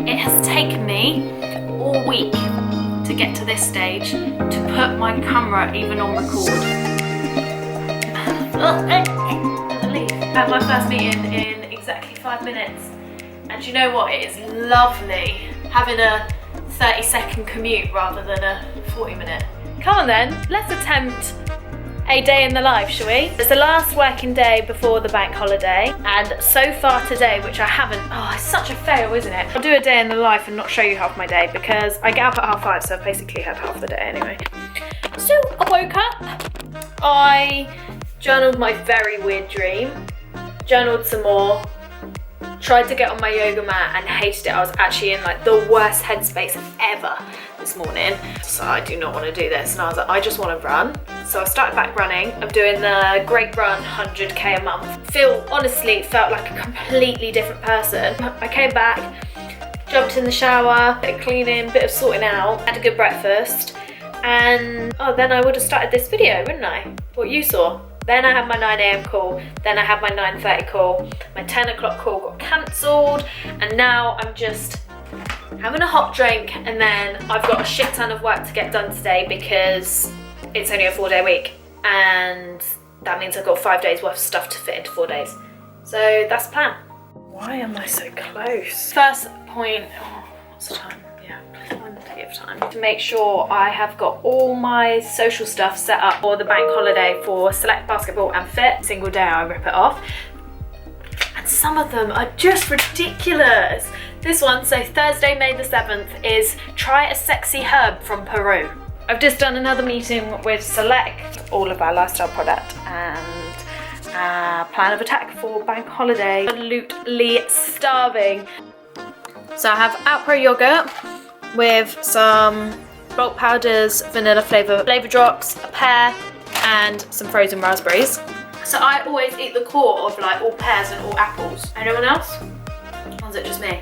It has taken me all week to get to this stage, to put my camera even on record. I had my first meeting in exactly 5 minutes. And you know what? It is lovely having a 30-second commute rather than a 40-minute. Come on then, let's attempt a day in the life, shall we? It's the last working day before the bank holiday, and so far today, which I haven't, it's such a fail, isn't it? I'll do a day in the life and not show you half my day because I get up at 5:30, so I've basically had half the day anyway. So I woke up, I journaled my very weird dream, journaled some more, tried to get on my yoga mat and hated it. I was actually in like the worst headspace ever this morning. So I do not want to do this. And I was like, I just want to run. So I started back running. I'm doing the Great Run 100k a month. Honestly, felt like a completely different person. I came back, jumped in the shower, bit of cleaning, bit of sorting out, had a good breakfast. And then I would have started this video, wouldn't I? What you saw. Then I had my 9 AM call, then I had my 9:30 call, my 10 o'clock call got cancelled, and now I'm just having a hot drink, and then I've got a shit ton of work to get done today because it's only a 4-day week, and that means I've got 5 days worth of stuff to fit into 4 days. So that's the plan. Why am I so close? First point, what's the time? Yeah, plenty of time. To make sure I have got all my social stuff set up for the bank holiday for Select Basketball and Fit. Single day I rip it off. And some of them are just ridiculous. This one, so Thursday, May the 7th, is try a sexy herb from Peru. I've just done another meeting with Select, all of our lifestyle product, and plan of attack for bank holiday. Absolutely starving. So I have Alpro yogurt with some bulk powders, vanilla flavor drops, a pear, and some frozen raspberries. So I always eat the core of like all pears and all apples. Anyone else? Or is it just me?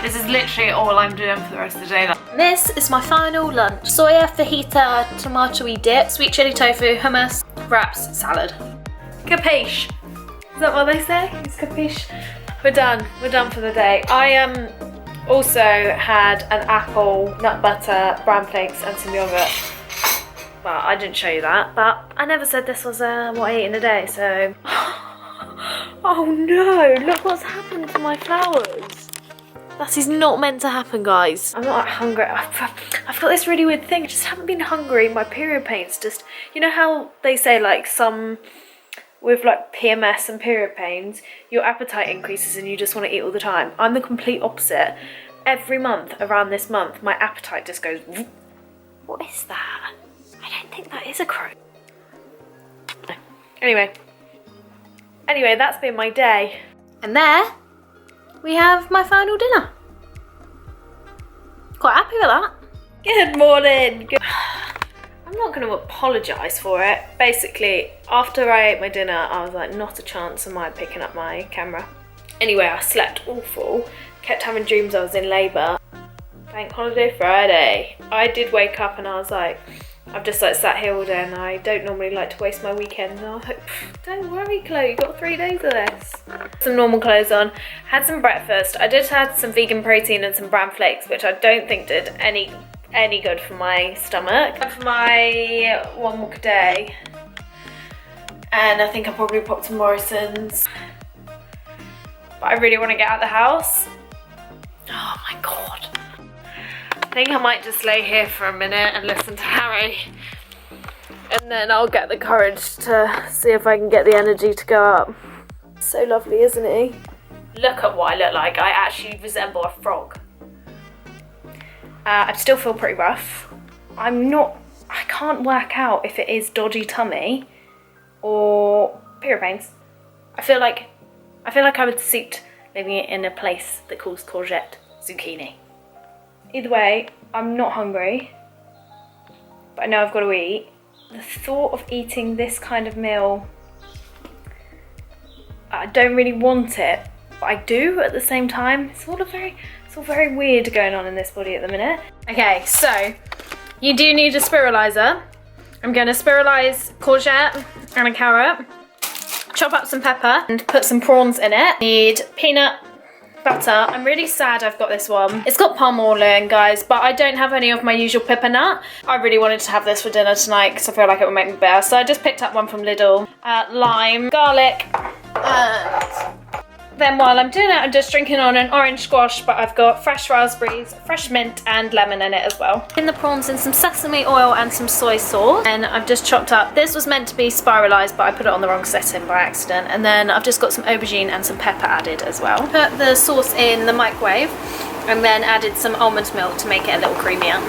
This is literally all I'm doing for the rest of the day. This is my final lunch. Soya, fajita, tomatoey dip, sweet chili tofu, hummus, wraps, salad. Capiche. Is that what they say? It's capiche. We're done for the day. I also had an apple, nut butter, bran flakes and some yogurt. Well, I didn't show you that, but I never said this was what I ate in a day, so. Oh no, look what's happened to my flowers. That is not meant to happen, guys. I'm not hungry. I've got this really weird thing. I just haven't been hungry. My period pains just, you know how they say like some, with like PMS and period pains, your appetite increases and you just want to eat all the time. I'm the complete opposite. Every month around this month, my appetite just goes, what is that? I don't think that is a crow. Anyway, that's been my day. And there we have my final dinner. Quite happy with that. Good morning. I'm not going to apologise for it. Basically, after I ate my dinner, I was like, not a chance am I picking up my camera. Anyway, I slept awful. Kept having dreams I was in labour. Bank holiday Friday. I did wake up and I was like, I've just like sat here all day and I don't normally like to waste my weekends. And I was like, don't worry Chloe, you got 3 days of this. Some normal clothes on, had some breakfast. I did have some vegan protein and some bran flakes, which I don't think did any good for my stomach. For my one more day, and I think I probably popped some Morrison's. But I really want to get out of the house. Oh my god. I think I might just lay here for a minute and listen to Harry, and then I'll get the courage to see if I can get the energy to go up. So lovely, isn't he? Look at what I look like. I actually resemble a frog. I still feel pretty rough. I can't work out if it is dodgy tummy or period pains. I feel like I would sit living in a place that calls courgette zucchini. Either way, I'm not hungry, but I know I've got to eat. The thought of eating this kind of meal, I don't really want it, but I do at the same time. It's all very weird going on in this body at the minute. Okay, so you do need a spiralizer. I'm going to spiralize courgette and a carrot, chop up some pepper and put some prawns in it. Need peanut butter. I'm really sad I've got this one. It's got palm oil in, guys, but I don't have any of my usual pepper nut. I really wanted to have this for dinner tonight because I feel like it would make me better. So I just picked up one from Lidl. Lime, garlic, and then while I'm doing it, I'm just drinking on an orange squash, but I've got fresh raspberries, fresh mint and lemon in it as well. In the prawns in some sesame oil and some soy sauce. And I've just chopped up, this was meant to be spiralised, but I put it on the wrong setting by accident. And then I've just got some aubergine and some pepper added as well. Put the sauce in the microwave and then added some almond milk to make it a little creamier.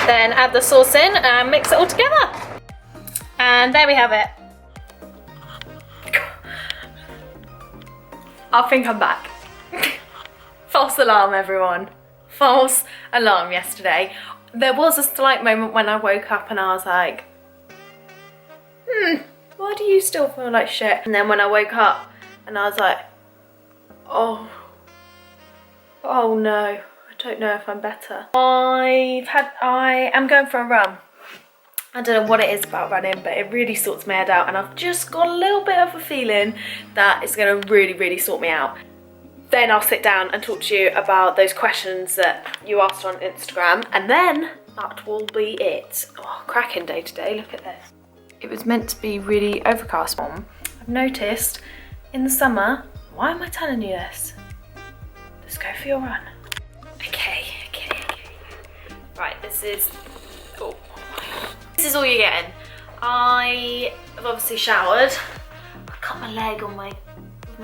Then add the sauce in and mix it all together. And there we have it. I think I'm back. False alarm, everyone. False alarm yesterday. There was a slight moment when I woke up and I was like, why do you still feel like shit? And then when I woke up and I was like, oh no, I don't know if I'm better. I am going for a run. I don't know what it is about running, but it really sorts my head out, and I've just got a little bit of a feeling that it's going to really, really sort me out. Then I'll sit down and talk to you about those questions that you asked on Instagram, and then that will be it. Oh, cracking day today, look at this. It was meant to be really overcast. I've noticed in the summer, why am I telling you this? Just go for your run. Okay. Right, this is all you're getting. I have obviously showered. I cut my leg on my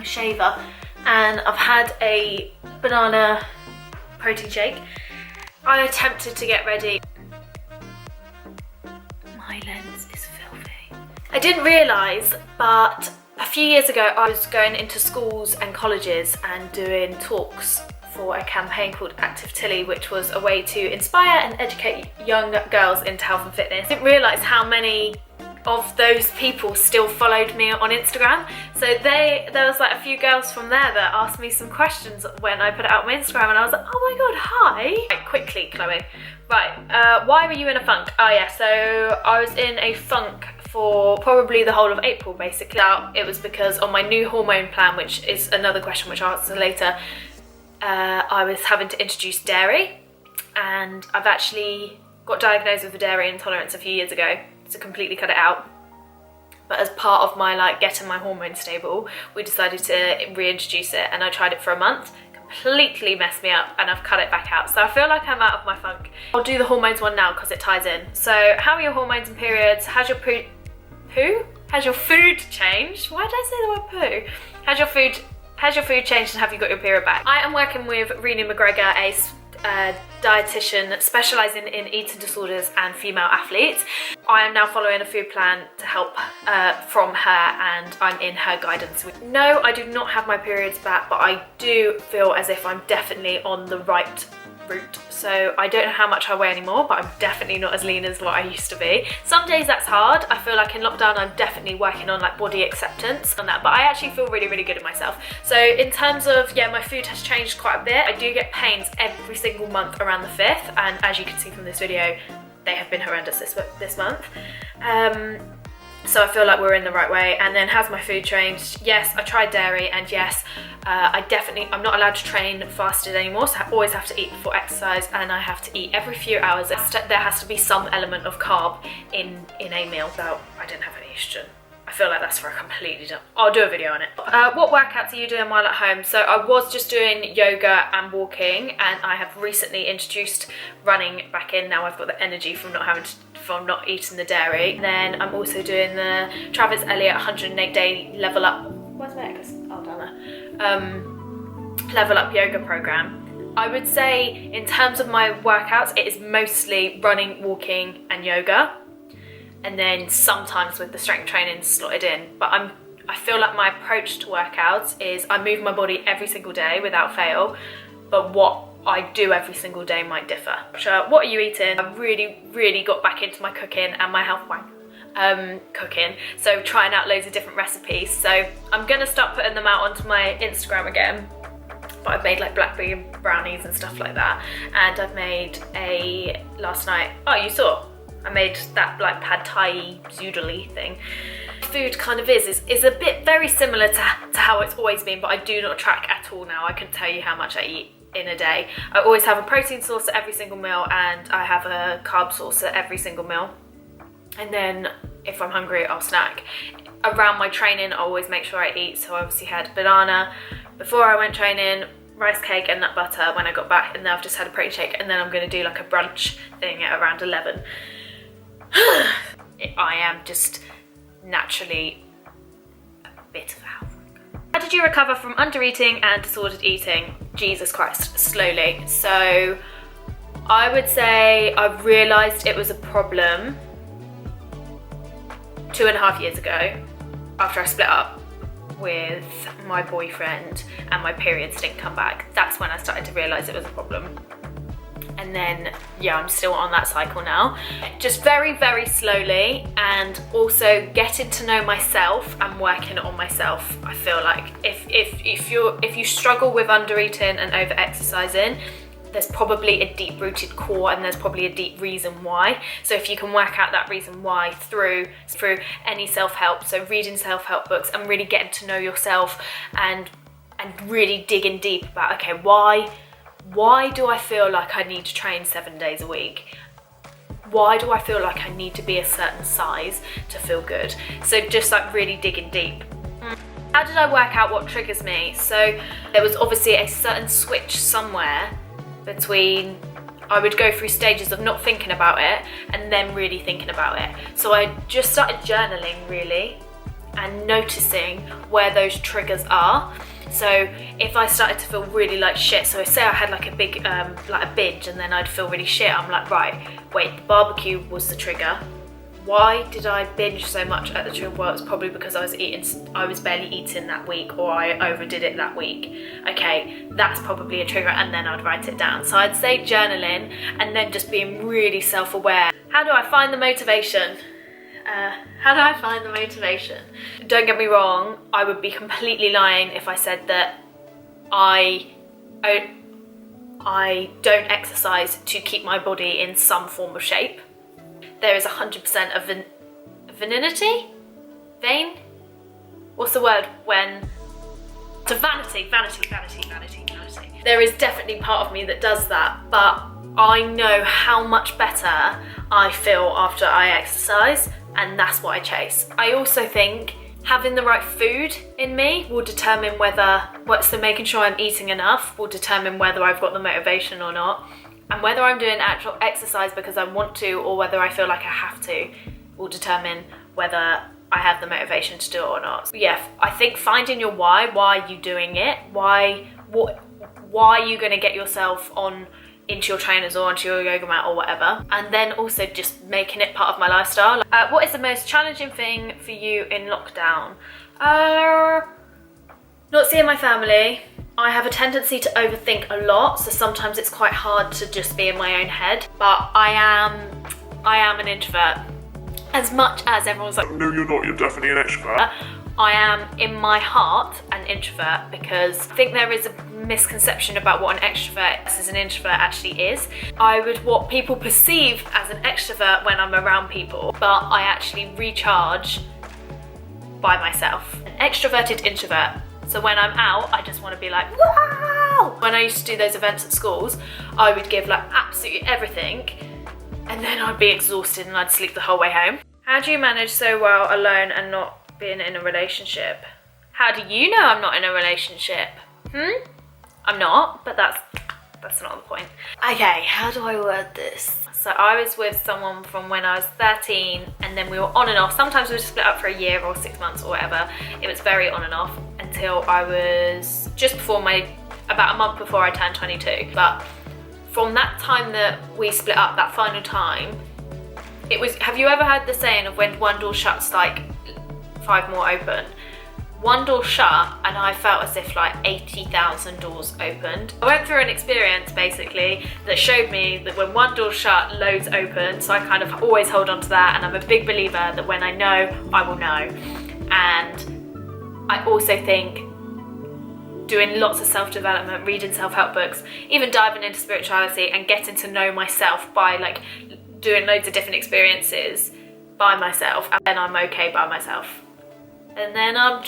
shaver, and I've had a banana protein shake. I attempted to get ready. My lens is filthy. I didn't realise, but a few years ago I was going into schools and colleges and doing talks for a campaign called Active Tilly, which was a way to inspire and educate young girls into health and fitness. I didn't realise how many of those people still followed me on Instagram. So there was like a few girls from there that asked me some questions when I put it out on my Instagram, and I was like, oh my god, hi. Right, quickly, Chloe. Right, why were you in a funk? Oh yeah, so I was in a funk for probably the whole of April, basically. It was because on my new hormone plan, which is another question which I'll answer later, I was having to introduce dairy, and I've actually got diagnosed with a dairy intolerance a few years ago, so completely cut it out. But as part of my getting my hormones stable, we decided to reintroduce it, and I tried it for a month. Completely messed me up, and I've cut it back out. So I feel like I'm out of my funk. I'll do the hormones one now because it ties in. So how are your hormones and periods? Has your food changed? Why did I say the word poo? Has your food changed, and have you got your period back? I am working with Rena McGregor, a dietitian specialising in eating disorders and female athletes. I am now following a food plan to help from her, and I'm in her guidance. No, I do not have my periods back, but I do feel as if I'm definitely on the right route. So I don't know how much I weigh anymore, but I'm definitely not as lean as what I used to be. Some days that's hard. I feel like in lockdown I'm definitely working on body acceptance on that, but I actually feel really, really good at myself. So in terms of, yeah, my food has changed quite a bit. I do get pains every single month around the 5th, and as you can see from this video, they have been horrendous this month. So I feel like we're in the right way. And then has my food changed? Yes, I tried dairy, and yes, I'm not allowed to train fasted anymore, so I always have to eat before exercise, and I have to eat every few hours. There has to be some element of carb in a meal. So I didn't have any estrogen. I feel like that's for a completely different... I'll do a video on it. What workouts are you doing while at home? So I was just doing yoga and walking, and I have recently introduced running back in. Now I've got the energy from not eating the dairy. Then I'm also doing the Travis Elliott 108 day level up. Where's my necklace? Oh, down there. Level up yoga program. I would say in terms of my workouts, it is mostly running, walking, and yoga. And then sometimes with the strength training slotted in. But I feel like my approach to workouts is I move my body every single day without fail, but what I do every single day might differ. So what are you eating? I've really got back into my cooking and my health cooking, so trying out loads of different recipes. So I'm gonna start putting them out onto my Instagram again. But I've made blackberry brownies and stuff like that, and I've made last night. Oh, you saw? I made that like pad thai zoodly thing. Food kind of is a bit very similar to how it's always been, but I do not track at all now. I couldn't tell you how much I eat in a day. I always have a protein source at every single meal, and I have a carb source at every single meal. And then if I'm hungry, I'll snack. Around my training, I always make sure I eat. So I obviously had banana before I went training, rice cake and nut butter when I got back, and then I've just had a protein shake, and then I'm going to do like a brunch thing at around 11. I am just naturally a bit of a health freak. How did you recover from undereating and disordered eating? Jesus Christ, slowly. So I would say I realised it was a problem 2.5 years ago after I split up with my boyfriend and my periods didn't come back. That's when I started to realise it was a problem. And then, yeah, I'm still on that cycle now. Just very, very slowly, and also getting to know myself and working on myself. I feel like if you struggle with undereating and over-exercising, there's probably a deep-rooted core, and there's probably a deep reason why. So if you can work out that reason why through any self-help, so reading self-help books and really getting to know yourself and really digging deep about, okay, why do I feel like I need to train 7 days a week? Why do I feel like I need to be a certain size to feel good? So just like really digging deep. How did I work out what triggers me? So there was obviously a certain switch somewhere between, I would go through stages of not thinking about it and then really thinking about it. So I just started journaling really and noticing where those triggers are. So if I started to feel really like shit, so say I had like a big like a binge and then I'd feel really shit, I'm like, right, wait, the barbecue was the trigger. Why did I binge so much at the trigger? Well, it's probably because I was barely eating that week, or I overdid it that week. Okay, that's probably a trigger, and then I'd write it down. So I'd say journaling and then just being really self-aware. How do I find the motivation? Don't get me wrong, I would be completely lying if I said that I don't exercise to keep my body in some form of shape. There is 100% of vanity? Vain? What's the word when... To vanity. There is definitely part of me that does that, but I know how much better I feel after I exercise, and that's what I chase. I also think having the right food in me will determine so making sure I'm eating enough will determine whether I've got the motivation or not. And whether I'm doing actual exercise because I want to, or whether I feel like I have to, will determine whether I have the motivation to do it or not. So yeah, I think finding your why are you doing it? Why are you gonna get yourself into your trainers or onto your yoga mat or whatever? And then also just making it part of my lifestyle. What is the most challenging thing for you in lockdown? Not seeing my family. I have a tendency to overthink a lot, so sometimes it's quite hard to just be in my own head. But I am an introvert. As much as everyone's like, no, you're not, you're definitely an extrovert. I am in my heart an introvert, because I think there is a misconception about what an extrovert versus an introvert actually is. What people perceive as an extrovert when I'm around people, but I actually recharge by myself. An extroverted introvert. So when I'm out, I just want to be like, wow! When I used to do those events at schools, I would give like absolutely everything, and then I'd be exhausted and I'd sleep the whole way home. How do you manage so well alone and not being in a relationship? How do you know I'm not in a relationship? I'm not, but that's not the point. Okay, how do I word this? So I was with someone from when I was 13, and then we were on and off. Sometimes we would split up for a year or 6 months or whatever. It was very on and off until I was about a month before I turned 22. But from that time that we split up, that final time, it was, have you ever heard the saying of when one door shuts, like 5 more open? One door shut and I felt as if like 80,000 doors opened. I went through an experience basically that showed me that when one door shut, loads open. So I kind of always hold on to that, and I'm a big believer that when I know, I will know. And I also think doing lots of self-development, reading self-help books, even diving into spirituality and getting to know myself by like doing loads of different experiences by myself, and then I'm okay by myself. And then I'm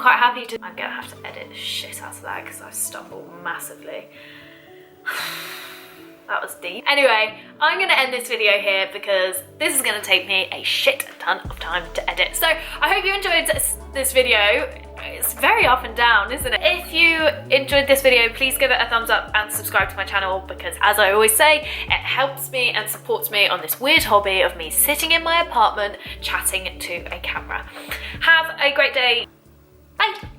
quite happy to. I'm gonna have to edit the shit out of that because I stumbled massively. That was deep. Anyway, I'm gonna end this video here because this is gonna take me a shit ton of time to edit. So I hope you enjoyed this video. It's very up and down, isn't it? If you enjoyed this video, please give it a thumbs up and subscribe to my channel because, as I always say, it helps me and supports me on this weird hobby of me sitting in my apartment chatting to a camera. Have a great day. Bye.